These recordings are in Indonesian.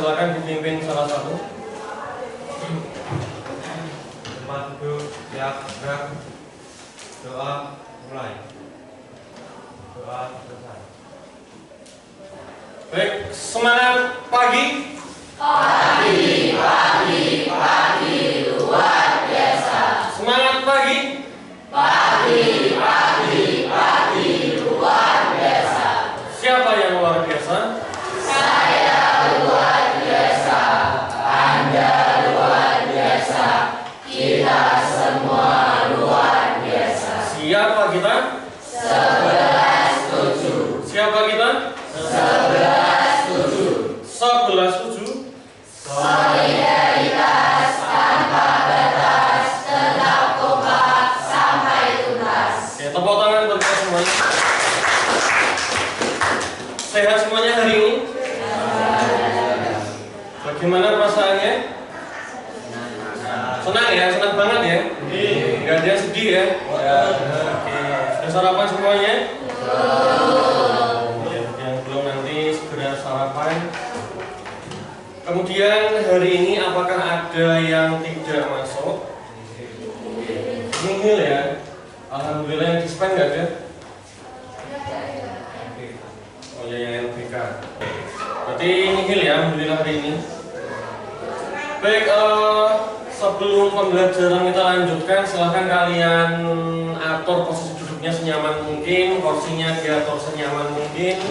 silakan dipimpin salah satu. Tempat duduk, siap, gerak. Doa mulai. Doa selesai. Baik, semangat pagi. Pagi, pagi, pagi, luar biasa. Semangat pagi. Pagi, pagi, pagi, luar biasa. Siapa yang luar biasa? Saya luar biasa. Anda luar biasa. Kita semua luar biasa. Siapa kita? 11-7. Siapa kita? 11-7. 11-7. Solidaritas tanpa batas, tetap kompak sampai tuntas. Oke, tepuk tangan buat kita semuanya. Sehat semuanya hari ini? Bagaimana perasaannya? Senang ya, senang banget ya? Nggak ada yang sedih ya? Oke, sudah sarapan semuanya? Yang belum nanti segera sarapan. Kemudian hari ini apakah ada yang tidak masuk? Nihil ya? Alhamdulillah yang dispen nggak ada? Oh ya, yang LBK. Berarti nihil ya, alhamdulillah hari ini. Baik, sebelum pembelajaran kita lanjutkan, silahkan kalian atur posisi duduknya senyaman mungkin, kursinya diatur senyaman mungkin.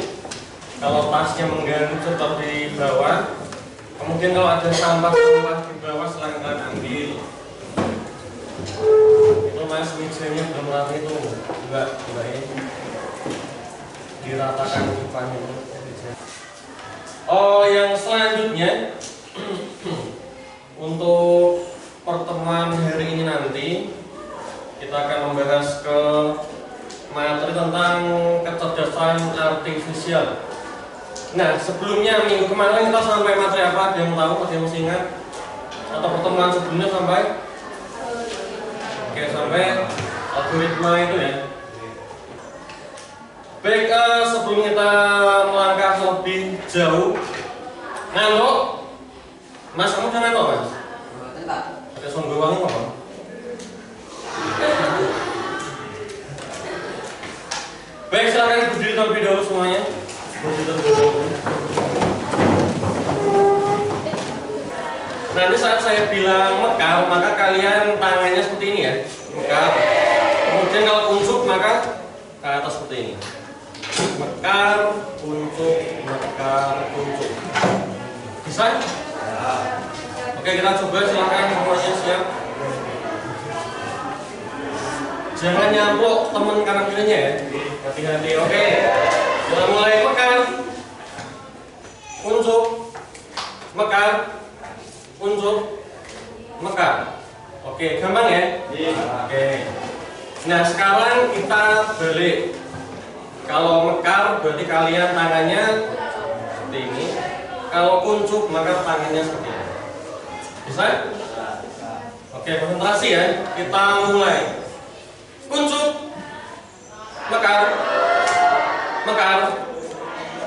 Kalau tasnya mengganggu tetap di bawah. Kemudian kalau ada sampah-sampah di bawah silahkan kalian ambil. Itu mas mejanya belum rapi itu, enggak ini diratakan depannya itu. Oh, yang selanjutnya untuk pertemuan hari ini nanti kita akan membahas ke materi tentang kecerdasan artifisial. Nah, sebelumnya minggu kemarin kita sampai materi apa? Ada yang tahu? Ada yang masih ingat? Atau pertemuan sebelumnya sampai? Oke, sampai algoritma itu ya. Baik, sebelum kita melangkah lebih jauh, ngantuk? Mas, kamu udah ngantuk, Mas? Ada songgowang apa? Baik, silakan berdiri terlebih dahulu semuanya. Nanti saat saya bilang mekar, maka kalian tangannya seperti ini ya, mekar. Kemudian kalau kuncup maka ke atas seperti ini. Mekar, kuncup, mekar, kuncup. Bisa? Ya. Oke, kita coba, silakan semuanya siap. Jangan nyaplok teman kanan kirinya ya. Hati-hati. Oke. Kita mulai. Mekar, kuncup, mekar, kuncup, mekar. Oke, gampang ya? Iya. Oke. Nah, sekarang kita balik. Kalau mekar berarti kalian tangannya seperti ini. Kalau kuncup maka tangannya seperti ini. Bisa? Oke, konsentrasi ya. Kita mulai. Kuncup, mekar, mekar,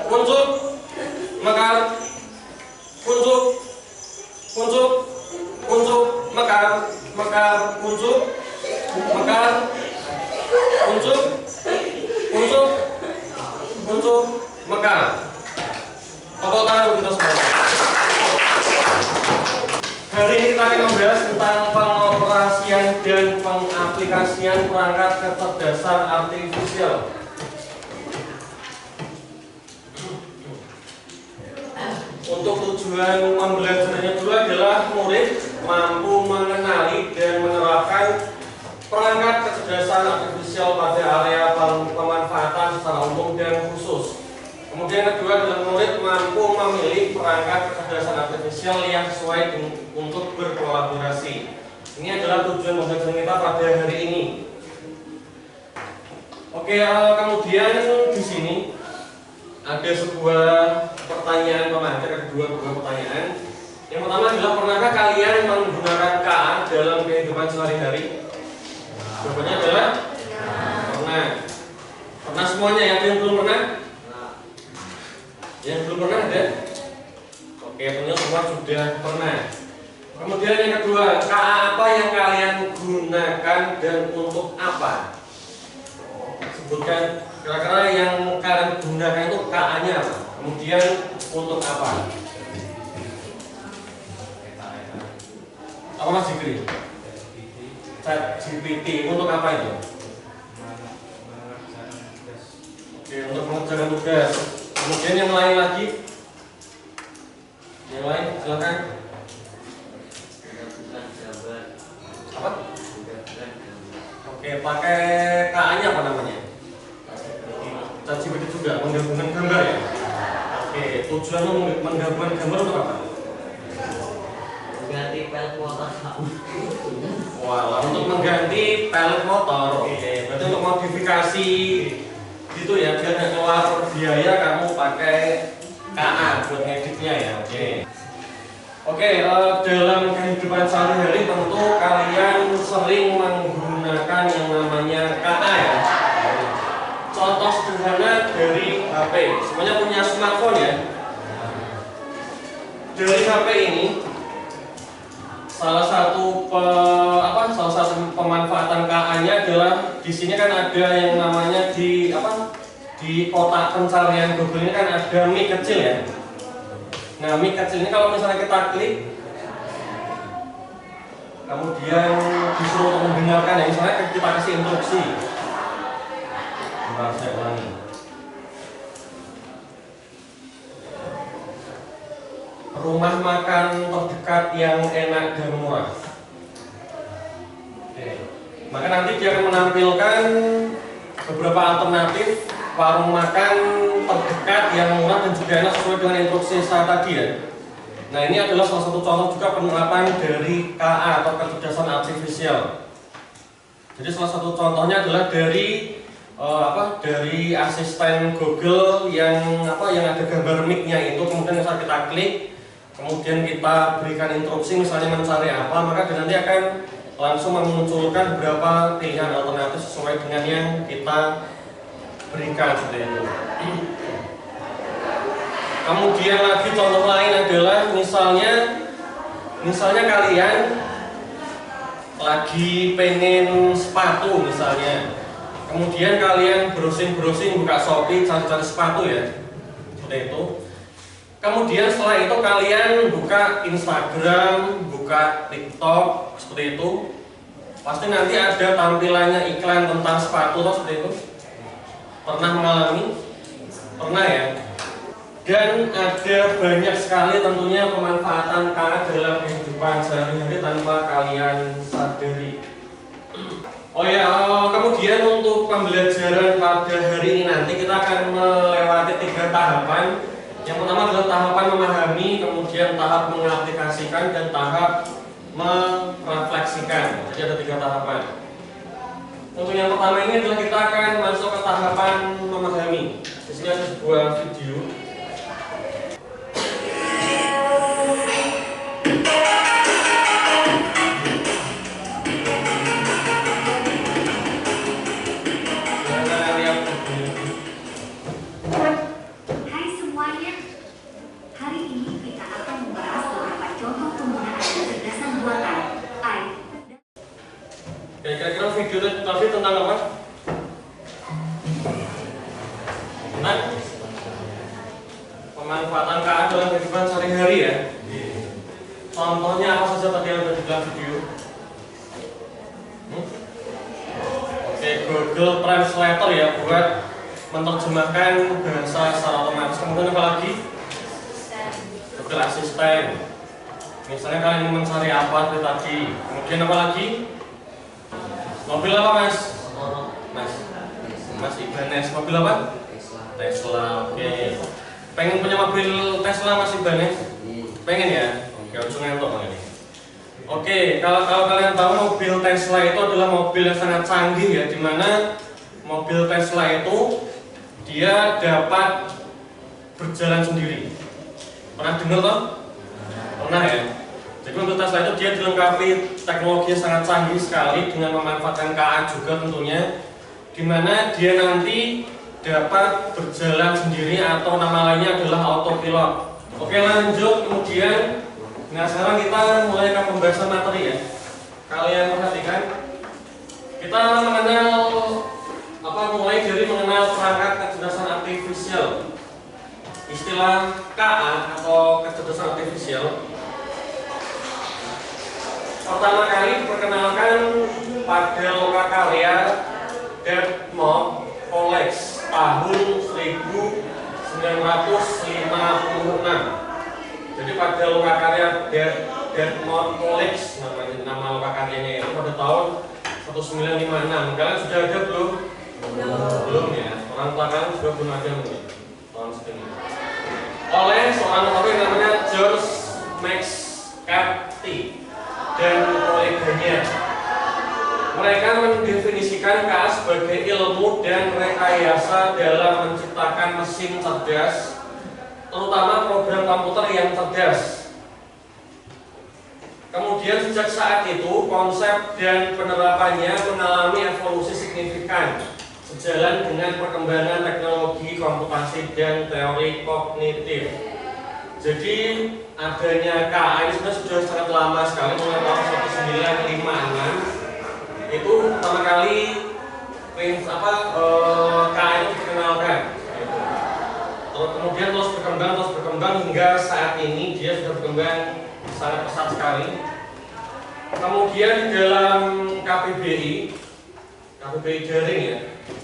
kuncup, mekar, kuncup, kuncup, kuncup, mekar, mekar, kuncup, mekar, kuncup, kuncup, kuncup, mekar. Tepuk tangan untuk kita semua. Hari ini kita akan membahas tentang pengoperasian dan pengaplikasian perangkat kecerdasan artifisial. Untuk tujuan pembelajarannya dulu adalah murid mampu mengenali dan menerapkan perangkat kecerdasan artifisial pada area pemanfaatan secara umum dan khusus. Kemudian kedua adalah murid mampu memilih perangkat kecerdasan artifisial yang sesuai untuk berkolaborasi. Ini adalah tujuan pembelajaran kita pada hari ini. Oke, kemudian di sini ada sebuah pertanyaan pemantik, ada dua pertanyaan. Yang pertama adalah, pernahkah kalian menggunakan KA dalam kehidupan sehari-hari? Jawabannya adalah pernah. Pernah semuanya, yang belum pernah? Yang belum pernah ada? Oke, tentunya semua sudah pernah. Kemudian yang kedua, KA apa yang kalian gunakan dan untuk apa? Sebutkan kira-kira yang kalian gunakan itu KA-nya apa? Kemudian untuk apa? Apa Mas Jikri? ChatGPT untuk apa itu? Oke, untuk mengerjakan tugas. Kemudian yang lain lagi? Yang lain silakan. Apa? Oke, pakai KA-nya apa namanya? ChatGPT juga menggabungkan gambar ya. Oke, tujuannya menggabungkan gambar untuk apa? Ganti pelek motor. Wah, untuk mengganti pelek motor. Oke, berarti untuk modifikasi gitu ya, biar nggak keluar biaya kamu pakai KA buat ngeditnya ya. Oke, dalam kehidupan sehari-hari tentu kalian sering menggunakan yang namanya KA ya. Contoh sederhana dari HP, semuanya punya smartphone ya. Dari HP ini salah satu pemanfaatan KA-nya adalah di sini kan ada yang namanya di kotak pencarian Google ini kan ada mic kecil ya. Nah, mic kecil ini kalau misalnya kita klik, kemudian disuruh untuk mendengarkan ya, misalnya kita kasih instruksi. Bentar, saya ulangi. Rumah makan terdekat yang enak dan murah. Oke. Maka nanti dia akan menampilkan beberapa alternatif warung makan terdekat yang murah dan juga enak sesuai dengan instruksi saya tadi ya. Nah, ini adalah salah satu contoh juga penerapan dari KA atau kecerdasan artifisial. Jadi salah satu contohnya adalah dari dari asisten Google yang ada gambar mic-nya itu, kemudian saat kita klik, kemudian kita berikan instruksi misalnya mencari apa, maka dia nanti akan langsung memunculkan beberapa pilihan alternatif sesuai dengan yang kita berikan seperti itu. Kemudian lagi contoh lain adalah misalnya kalian lagi pengen sepatu misalnya, kemudian kalian browsing buka Shopee cari sepatu ya, seperti itu. Kemudian setelah itu kalian buka Instagram, buka TikTok seperti itu, pasti nanti ada tampilannya iklan tentang sepatu seperti itu. Pernah mengalami? Pernah ya? Dan ada banyak sekali tentunya pemanfaatan KA dalam kehidupan sehari-hari tanpa kalian sadari. Oh ya, kemudian untuk pembelajaran pada hari ini nanti kita akan melewati 3 tahapan. Yang pertama adalah tahapan memahami, kemudian tahap mengaplikasikan, dan tahap merefleksikan. Jadi ada 3 tahapan. Untuk yang pertama ini adalah kita akan masuk ke tahapan memahami. Di sini ada sebuah video. Hai semuanya, hari ini kita akan membahas beberapa contoh penggunaan kecerdasan buatan AI. Kira-kira video tadi tentang apa? Tentang pemanfaatan KA dalam kehidupan sehari-hari ya. Contohnya apa saja tadi yang ada di dalam video? Oke, Google Translator ya buat menerjemahkan bahasa secara otomatis. Kemudian apa lagi? Google Assistant. Misalnya kalian ingin mencari apa tadi. Kemudian apa lagi? Mobil apa mas? Mas Ibanez. Mobil apa? Tesla. Oke. Pengen punya mobil Tesla Mas Ibanez? Pengen ya? Oke, ujungnya untuk ini. Oke, kalau kalian tahu mobil Tesla itu adalah mobil yang sangat canggih ya, dimana mobil Tesla itu dia dapat berjalan sendiri. Pernah dengar toh? Pernah ya? Jadi mobil Tesla itu dia dilengkapi teknologi yang sangat canggih sekali dengan memanfaatkan KA juga tentunya, dimana dia nanti dapat berjalan sendiri atau nama lainnya adalah autopilot. Oke, lanjut kemudian. Nah, sekarang kita mulai ke pembahasan materi ya. Kalian perhatikan, kita mengenal mulai dari mengenal perangkat kecerdasan artifisial. Istilah KA atau kecerdasan artifisial pertama kali diperkenalkan pada lokakarya Dartmouth College tahun 1956. Jadi pada lokakarya Dartmouth College, nama lokakaryanya itu pada tahun 1956. Kalian sudah ada belum? Belum ya. Orang tua kalian sudah belum ada mungkin tahun segini. Oleh seorang orang yang namanya George McCarthy dan koleganya. Mereka mendefinisikan KA sebagai ilmu dan rekayasa dalam menciptakan mesin cerdas, terutama program komputer yang cerdas. Kemudian sejak saat itu konsep dan penerapannya mengalami evolusi signifikan sejalan dengan perkembangan teknologi komputasi dan teori kognitif. Jadi adanya KA ini sebenarnya sudah sangat lama sekali, mulai tahun 1956 itu pertama kali KA itu dikenalkan. Kemudian terus berkembang hingga saat ini dia sudah berkembang sangat pesat sekali. Kemudian di dalam KBBI daring ya,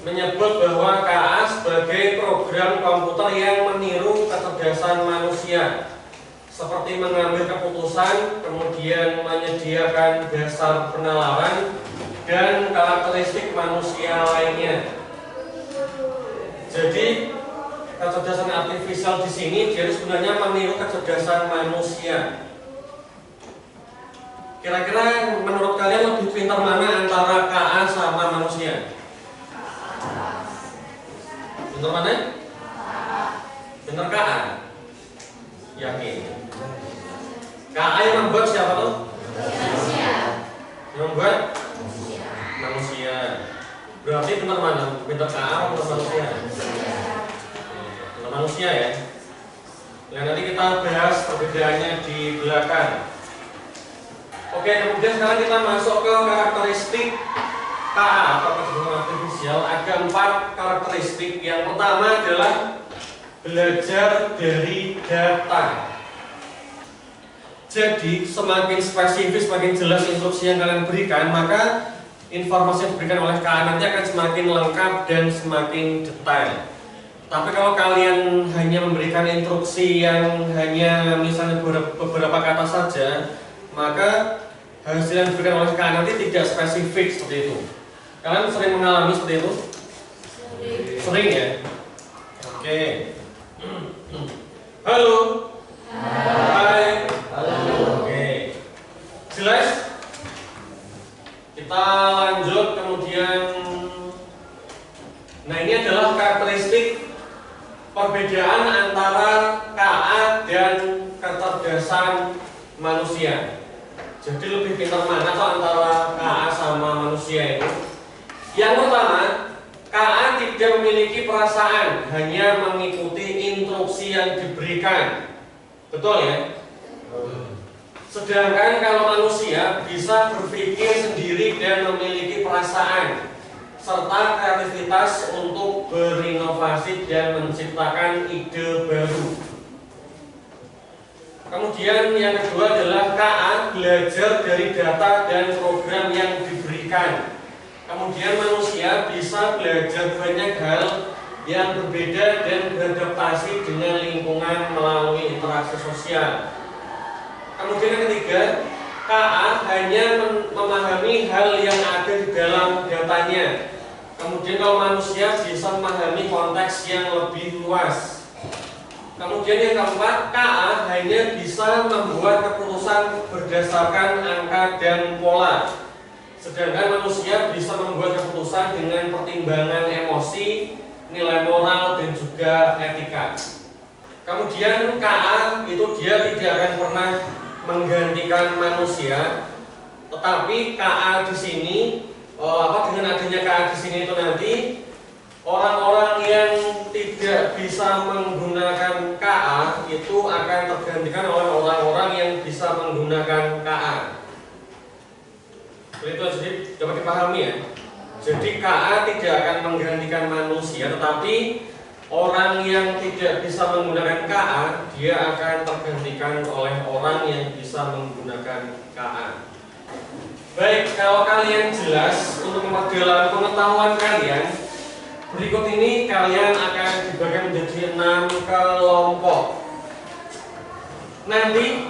menyebut bahwa KA sebagai program komputer yang meniru kecerdasan manusia, seperti mengambil keputusan, kemudian menyediakan dasar penalaran dan karakteristik manusia lainnya. Jadi kecerdasan artifisial di sini dia sebenarnya meniru kecerdasan manusia. Kira-kira menurut kalian lebih pintar mana antara KA sama manusia? Pintar mana? Pintar KA? Yakin? KA yang membuat siapa tuh? Manusia. Yang membuat? Manusia. Berarti pintar mana? Pintar KA atau pintar manusia? Pintar manusia ya. Nah, nanti kita bahas perbedaannya di belakang. Oke, kemudian sekarang kita masuk ke karakteristik KA atau kecerdasan artifisial. Ada 4 karakteristik. Yang pertama adalah belajar dari data. Jadi semakin spesifik, semakin jelas instruksi yang kalian berikan, maka informasi yang diberikan oleh KA nanti akan semakin lengkap dan semakin detail. Tapi kalau kalian hanya memberikan instruksi yang hanya misalnya beberapa kata saja, maka hasil yang diberikan oleh KA nanti tidak spesifik seperti itu. Kalian sering mengalami seperti itu? Sering ya? Oke. Halo. Hai. Halo. Oke. Jelas? Kita lanjut kemudian. Nah, ini adalah karakteristik perbedaan antara KA dan kecerdasan manusia. Jadi lebih pintar mana tuh antara KA sama manusia itu? Yang pertama, KA tidak memiliki perasaan, hanya mengikuti instruksi yang diberikan. Betul ya? Sedangkan kalau manusia bisa berpikir sendiri dan memiliki perasaan serta kreativitas untuk berinovasi dan menciptakan ide baru. Kemudian yang kedua adalah KA belajar dari data dan program yang diberikan. Kemudian manusia bisa belajar banyak hal yang berbeda dan beradaptasi dengan lingkungan melalui interaksi sosial. Kemudian yang ketiga, KA hanya memahami hal yang ada di dalam datanya. Kemudian kalau manusia bisa memahami konteks yang lebih luas. Kemudian yang keempat, KA hanya bisa membuat keputusan berdasarkan angka dan pola. Sedangkan manusia bisa membuat keputusan dengan pertimbangan emosi, nilai moral, dan juga etika. Kemudian KA itu dia tidak akan pernah menggantikan manusia, tetapi KA di sini, dengan adanya KA di sini itu nanti orang-orang yang tidak bisa menggunakan KA itu akan tergantikan oleh orang-orang yang bisa menggunakan KA. Itu jadi dapat dipahami ya. Jadi KA tidak akan menggantikan manusia, tetapi orang yang tidak bisa menggunakan KA dia akan tergantikan oleh orang yang bisa menggunakan KA. Baik, kalau kalian jelas untuk memperdalam pengetahuan kalian, berikut ini kalian akan dibagi menjadi 6 kelompok. Nanti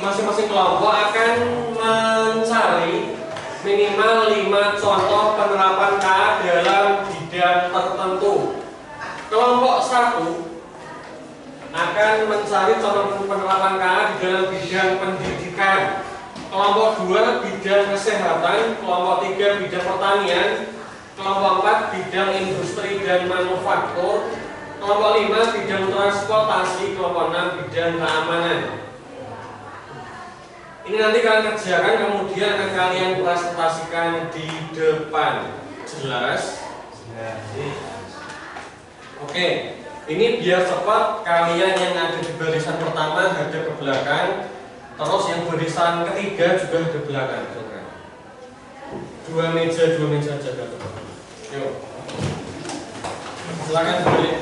masing-masing kelompok akan mencari minimal 5 contoh penerapan KA dalam bidang tertentu. Kelompok 1 akan mencari contoh penerapan KA di dalam bidang pendidikan. Kelompok 2 bidang kesehatan, kelompok 3 bidang pertanian, kelompok 4 bidang industri dan manufaktur, kelompok 5 bidang transportasi, kelompok 6 bidang keamanan. Ini nanti kalian kerjakan, kemudian akan kalian presentasikan di depan. Jelas? Oke, ini biar cepat kalian yang ada di barisan pertama hadap ke belakang, terus yang barisan ketiga juga hadap belakang. Dua meja jaga. Yuk, silakan balik.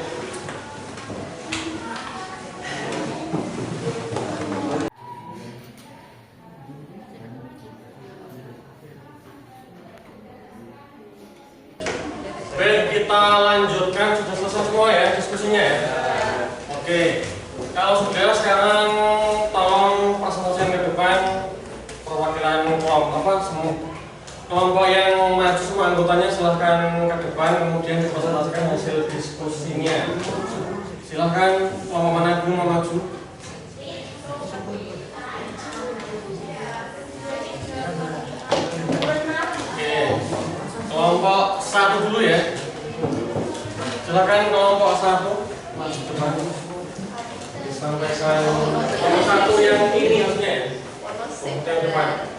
Baik, kita lanjutkan. Sudah selesai semua ya diskusinya ya? Oke, kalau sudah sekarang tolong presentasikan ke depan perwakilan kelompok kelompok yang maju semua anggotanya silahkan ke depan, kemudian dipresentasikan hasil diskusinya. Silahkan kelompok mana dulu mau maju? Oke, kelompok 1 dulu ya. Silakan kelompok 1 maju depan. Disampaikan kelompok 1 yang ini harusnya ya. Kemudian depan.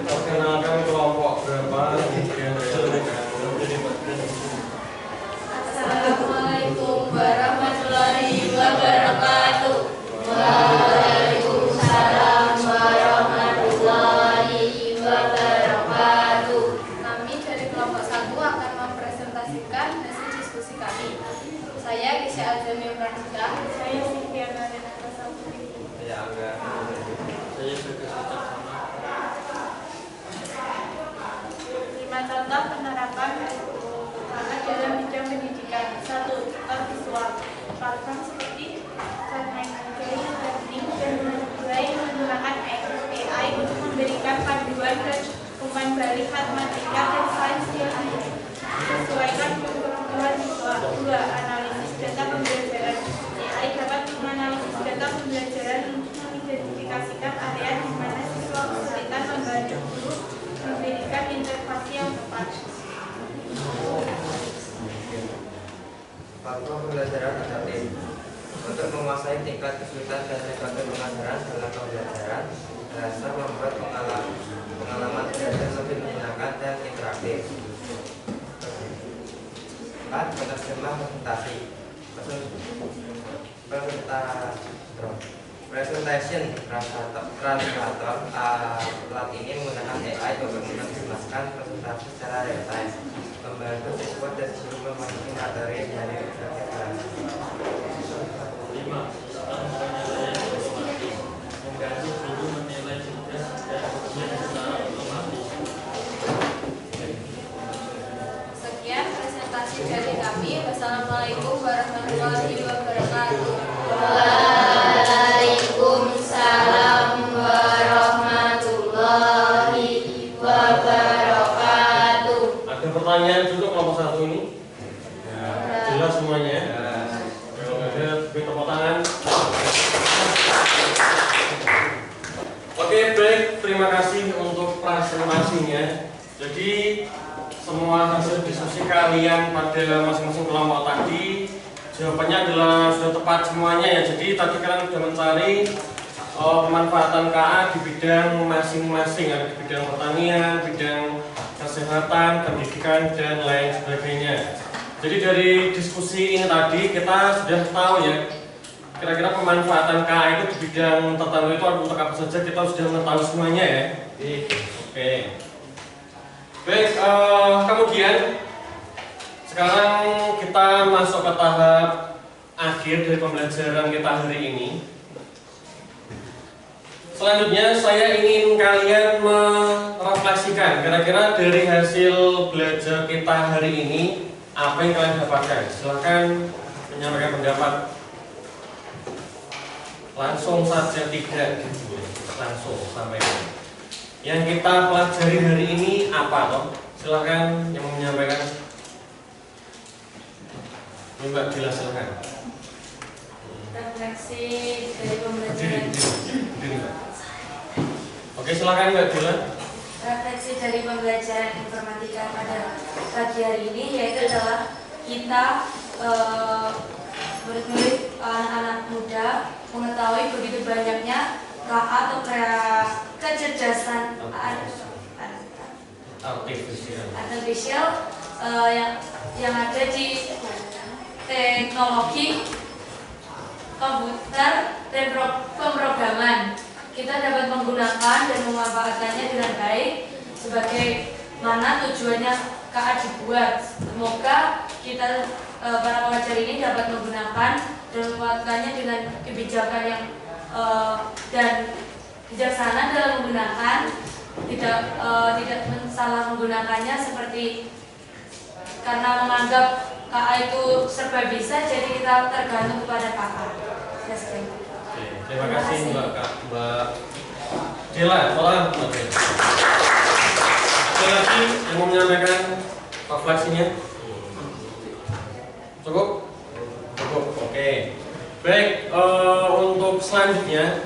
Perkenalkan kelompok berapa, kemudian Assalamualaikum warahmatullahi wabarakatuh. Waalaikumsalam warahmatullahi wabarakatuh. Kami dari kelompok 1 akan mempresentasikan hasil diskusi kami. Saya Gisha Azami Pransita. Saya Sifiana Renata Saputri. Saya Angga. Saya Bagas. 5 contoh penerapan KA dalam bidang pendidikan. 1. Tutor visual. Platform seperti Canva, Learning, dan mulai menggunakan AI untuk memberikan panduan dan umpan balik matematika dan sains yang disesuaikan dengan kebutuhan siswa. 2. Analisis data pembelajaran. AI dapat menganalisis data pembelajaran untuk mengidentifikasikan area di mana siswa kesulitan membantu guru memberikan intervensi yang tepat. Platform pembelajaran adaptif untuk menguasai tingkat kesulitan dan metode pengajaran dalam pembelajaran, bahasa membuat pengalaman belajar lebih menyenangkan dan interaktif. 4. Penerjemah presentasi. Presentation translator. Alat ini menggunakan AI untuk menerjemahkan presentasi secara real time, membantu siswa dan guru memahami materi dari berbagai bahasa. 5. Membantu guru menilai tugas dan ujian secara otomatis. Sekian presentasi dari kami. Wassalamualaikum warahmatullahi wabarakatuh. Waalaikumsalam warahmatullahi wabarakatuh. Ada pertanyaan dulu kelompok 1 ini? Jelas semuanya? Kalau nggak ada, beri tepuk tangan. Oke, baik. Terima kasih untuk presentasinya. Jadi semua hasil diskusi kalian pada masing-masing kelompok tadi Jawabannya adalah sudah tepat semuanya ya. Jadi tadi kalian sudah mencari pemanfaatan KA di bidang masing-masing, ada di bidang pertanian, bidang kesehatan, pendidikan, dan lain sebagainya. Jadi dari diskusi ini tadi kita sudah tahu ya, kira-kira pemanfaatan KA itu di bidang tertentu itu untuk apa saja, kita sudah mengetahui semuanya ya. Oke. Baik, kemudian sekarang kita masuk ke tahap akhir dari pembelajaran kita hari ini. Selanjutnya saya ingin kalian merefleksikan kira-kira dari hasil belajar kita hari ini apa yang kalian dapatkan. Silahkan menyampaikan pendapat. Langsung saja, tidak langsung sampaikan. Yang kita pelajari hari ini apa toh? Silahkan yang mau menyampaikan. Mbak Dila, silahkan. Refleksi dari pembelajaran. Oke, silakan Mbak Dila. Refleksi dari pembelajaran informatika pada pagi hari ini yaitu adalah kita murid-murid anak-anak muda mengetahui begitu banyaknya KA atau kecerdasan artificial yang ada di teknologi komputer dan pemrograman. Kita dapat menggunakan dan memanfaatkannya dengan baik sebagaimana tujuannya KA dibuat. Semoga kita para pengajar ini dapat menggunakan dan memanfaatkannya dengan kebijakan yang dan bijaksana dalam menggunakan, tidak salah menggunakannya seperti karena menganggap KA itu serba bisa, jadi kita tergantung kepada KA. Terima kasih Mbak Dila. Tolong Mbak Dila. Ada lagi yang mau menyampaikan refleksinya? Cukup? Cukup, oke. Baik, untuk selanjutnya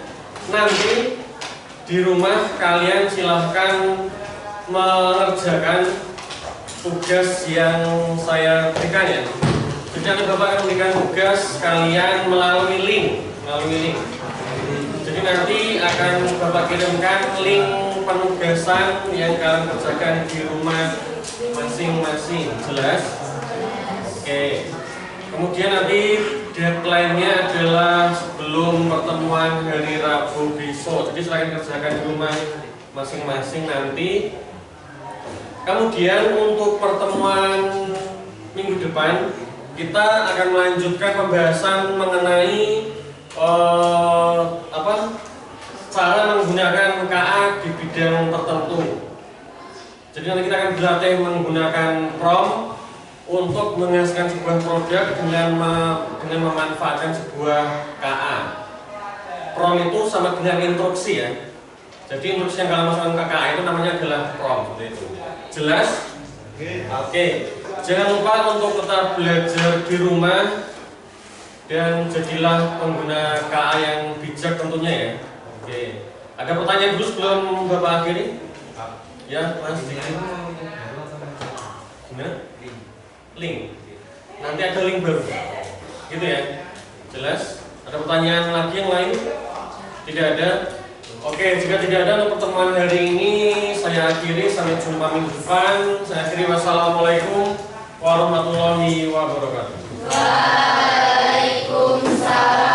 nanti di rumah kalian silahkan mengerjakan tugas yang saya berikan ya. Jadi nanti Bapak akan memberikan tugas kalian melalui link. Jadi nanti akan Bapak kirimkan link penugasan yang kalian kerjakan di rumah masing-masing. Jelas? Oke. Kemudian nanti deadline-nya adalah sebelum pertemuan hari Rabu besok. Jadi silakan kerjakan di rumah masing-masing nanti. Kemudian untuk pertemuan minggu depan kita akan melanjutkan pembahasan mengenai cara menggunakan KA di bidang tertentu. Jadi nanti kita akan berlatih menggunakan prompt untuk menghasilkan sebuah produk dengan memanfaatkan sebuah KA. Prompt itu sama dengan instruksi ya. Jadi instruksi yang kalian masukkan ke KA itu namanya adalah prompt. Itu. Jelas? Oke. Jangan lupa untuk tetap belajar di rumah dan jadilah pengguna KA yang bijak tentunya ya. Oke. Ada pertanyaan dulu sebelum Bapak akhiri? Ya, Mas. Gimana? Link. Nanti ada link baru. Gitu ya. Jelas? Ada pertanyaan lagi yang lain? Tidak ada? Oke, jika tidak ada untuk pertemuan hari ini saya akhiri, sampai jumpa minggu depan. Saya akhiri, wassalamualaikum warahmatullahi wabarakatuh. Waalaikumsalam.